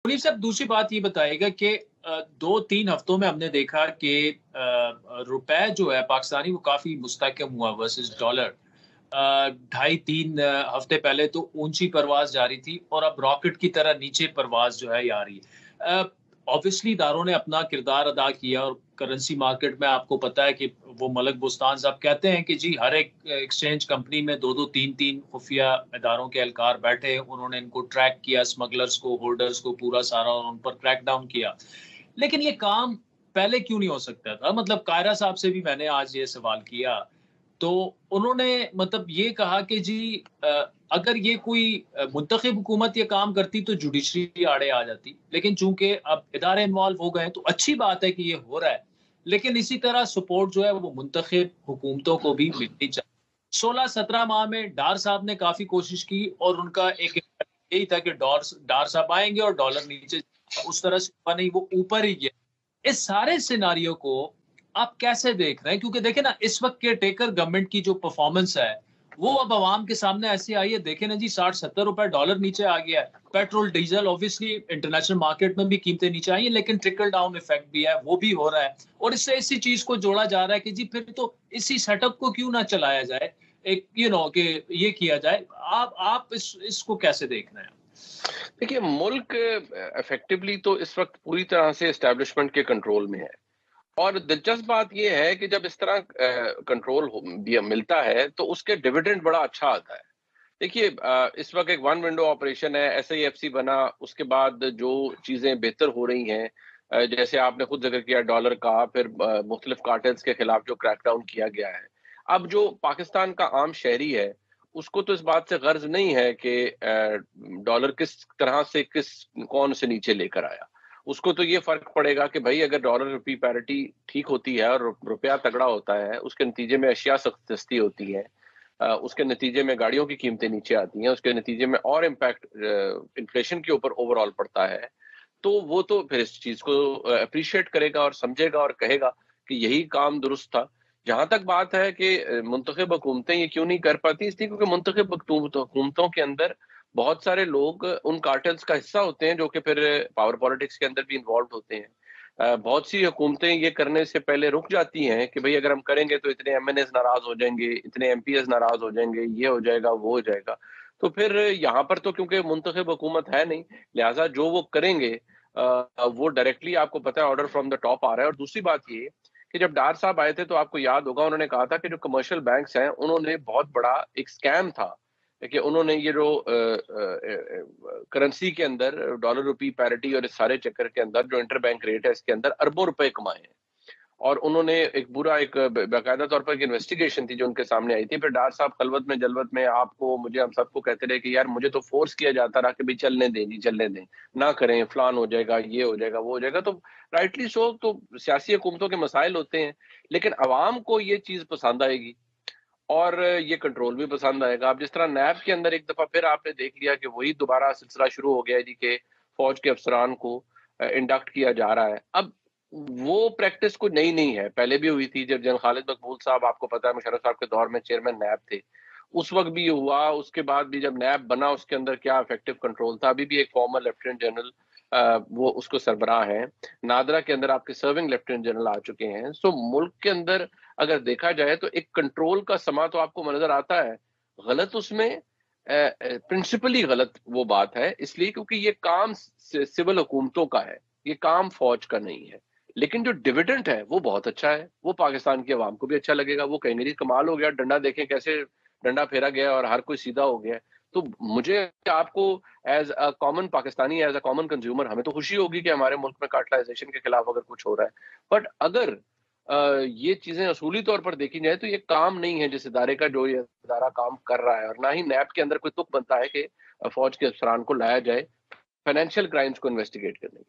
मुनीब साहब, दूसरी बात ये बताइएगा कि 2-3 हफ्तों में हमने देखा कि रुपए जो है पाकिस्तानी वो काफ़ी मुस्तहकम हुआ वर्सेस डॉलर। ढाई 3 हफ्ते पहले तो ऊँची परवाज़ जारी थी और अब रॉकेट की तरह नीचे परवाज़ जो है ये आ रही है। ऑब्वियसली इदारों ने अपना किरदार अदा किया और करेंसी मार्केट में आपको पता है कि वो मलक बुस्तान साहब कहते हैं कि जी हर एक एक्सचेंज कंपनी में 2-2 3-3 खुफिया इदारों के एहलकार बैठे, उन्होंने इनको ट्रैक किया, स्मगलर्स को, होल्डर्स को पूरा सारा और उन पर क्रैकडाउन किया। लेकिन ये काम पहले क्यों नहीं हो सकता था? मतलब कायरा साहब से भी मैंने आज ये सवाल किया, तो उन्होंने मतलब ये कहा कि जी अगर ये कोई मुंतखब हुकूमत ये काम करती तो जुडिशरी आड़े आ जाती। लेकिन चूँकि अब इदारे इन्वॉल्व हो गए हैं तो अच्छी बात है कि ये हो रहा है। लेकिन इसी तरह सपोर्ट जो है वो मुंतखब हुकूमतों को भी मिलनी चाहिए। 16-17 माह में डार साहब ने काफ़ी कोशिश की और उनका एक यही था कि डार साहब आएँगे और डॉलर नीचे उस तरह से हुआ नहीं, वो ऊपर ही गया। इस सारे सिनेरियो को आप कैसे देख रहे हैं? क्योंकि देखिए ना, इस वक़्त केयरटेकर गवर्नमेंट की जो परफ़ॉर्मेंस है, वो अब अवाम के सामने ऐसे आई है, देखें ना जी, 60-70 रुपए डॉलर नीचे आ गया है। Petrol, diesel obviously international market में भी कीमतें नीचे आई हैं, लेकिन ट्रिकल डाउन इफ़ेक्ट भी है, वो भी हो रहा है। और इससे इसी चीज़ को जोड़ा जा रहा है कि जी फिर तो इसी सेटअप को क्यों ना चलाया जाए? एक कि ये किया जाए। आप इसको कैसे देख रहे हैं? देखिए, मुल्क इफेक्टिवली तो इस वक़्त पूरी तरह से एस्टेब्लिशमेंट के कंट्रोल में है। और दिलचस्प बात ये है कि जब इस तरह कंट्रोल हो दिया मिलता है, तो उसके डिविडेंड बड़ा अच्छा आता है। देखिए इस वक़्त एक वन विंडो ऑपरेशन है, एसआईएफसी बना, उसके बाद जो चीज़ें बेहतर हो रही हैं जैसे आपने खुद ज़िक्र किया डॉलर का, फिर मुख्तलिफ कार्टेल्स के खिलाफ जो क्रैकडाउन किया गया है। अब जो पाकिस्तान का आम शहरी है, उसको तो इस बात से गर्ज़ नहीं है कि डॉलर किस तरह से कौन से नीचे लेकर आया। उसको तो ये फ़र्क पड़ेगा कि भई अगर डॉलर रुपी पैरिटी ठीक होती है और रुपया तगड़ा होता है, उसके नतीजे में अशिया सस्ती होती है। उसके नतीजे में गाड़ियों की कीमतें नीचे आती हैं, उसके नतीजे में और इम्पैक्ट इन्फ्लेशन के ऊपर ओवरऑल पड़ता है। तो वो तो फिर इस चीज़ को एप्रिशिएट करेगा और समझेगा और कहेगा कि यही काम दुरुस्त था। जहाँ तक बात है कि मुंतखब हुकूमतें ये क्यों नहीं कर पाती, इसलिए क्योंकि मुंतखब हुकूमतों के अंदर बहुत सारे लोग उन कार्टेल्स का हिस्सा होते हैं, जो कि फिर पावर पॉलिटिक्स के अंदर भी इन्वॉल्व्ड होते हैं। बहुत सी हुकूमतें ये करने से पहले रुक जाती हैं कि भई अगर हम करेंगे तो इतने एमएनएज़ नाराज़ हो जाएँगे, इतने एमपीएस नाराज़ हो जाएँगे, ये हो जाएगा, वो हो जाएगा। तो फिर यहाँ पर तो क्योंकि मुंतखब हुकूमत है नहीं, लिहाज़ा जो वो करेंगे वो डायरेक्टली आपको पता है ऑर्डर फ्रॉम द टॉप आ रहा है। और दूसरी बात ये कि जब डार साहब आए थे तो आपको याद होगा उन्होंने कहा था कि जो कमर्शियल बैंक्स हैं, उन्होंने बहुत बड़ा एक स्कैम था कि उन्होंने ये जो करेंसी के अंदर डॉलर रुपी पैरिटी और इस सारे चक्कर के अंदर जो इंटर बैंक रेट है इसके अंदर अरबों रुपए कमाए हैं। और उन्होंने एक बुरा एक बाकायदा तौर पर एक इन्वेस्टिगेशन थी जो उनके सामने आई थी। फिर डार साहब खलवत में जलवत में आपको मुझे हम सबको कहते रहे कि यार मुझे तो फोर्स किया जाता रहा कि भाई चलने दें जी, चलने दें, ना करें, फलान हो जाएगा, ये हो जाएगा, वो हो जाएगा। तो राइटली सो तो सियासी हुकूमतों के मसाइल होते हैं, लेकिन अवाम को ये चीज़ पसंद आएगी और ये कंट्रोल भी पसंद आएगा। अब जिस तरह नैब के अंदर एक दफ़ा फिर आपने देख लिया कि वही दोबारा सिलसिला शुरू हो गया है जी कि फ़ौज के अफ़सरान को इंडक्ट किया जा रहा है। अब वो प्रैक्टिस कोई नई नहीं है, पहले भी हुई थी जब जनरल खालिद मकबूल साहब आपको पता है मुशर्रफ साहब के दौर में चेयरमैन नैब थे। उस वक़्त भी ये हुआ, उसके बाद भी जब नैब बना उसके अंदर क्या इफ़ेक्टिव कंट्रोल था। अभी भी एक फ़ॉर्मर लेफ्टिनेंट जनरल वो उसको सरबराह हैं। नादरा के अंदर आपके सर्विंग लेफ्टिनेंट जनरल आ चुके हैं। सो मुल्क के अंदर अगर देखा जाए तो एक कंट्रोल का समा तो आपको नज़र आता है। गलत उसमें प्रिंसिपली गलत वो बात है इसलिए क्योंकि ये काम सिविल हुकूमतों का है, ये काम फ़ौज का नहीं है। लेकिन जो डिविडेंड है वो बहुत अच्छा है, वो पाकिस्तान की अवाम को भी अच्छा लगेगा, वो कहेंगे जी कमाल हो गया, डंडा देखें कैसे डंडा फेरा गया और हर कोई सीधा हो गया है। तो मुझे आपको as a common Pakistani, as a common consumer हमें तो खुशी होगी कि हमारे मुल्क में कार्टेलाइज़ेशन के खिलाफ अगर कुछ हो रहा है। बट अगर ये चीज़ें असूली तौर पर देखी जाए तो ये काम नहीं है जिस इदारे का जो ये इदारा काम कर रहा है और ना ही नैब के अंदर कोई तुक बनता है कि फ़ौज के अफ़सरान को लाया जाए, फाइनेंशियल क्राइम्स को इन्वेस्टिगेट करने के लिए।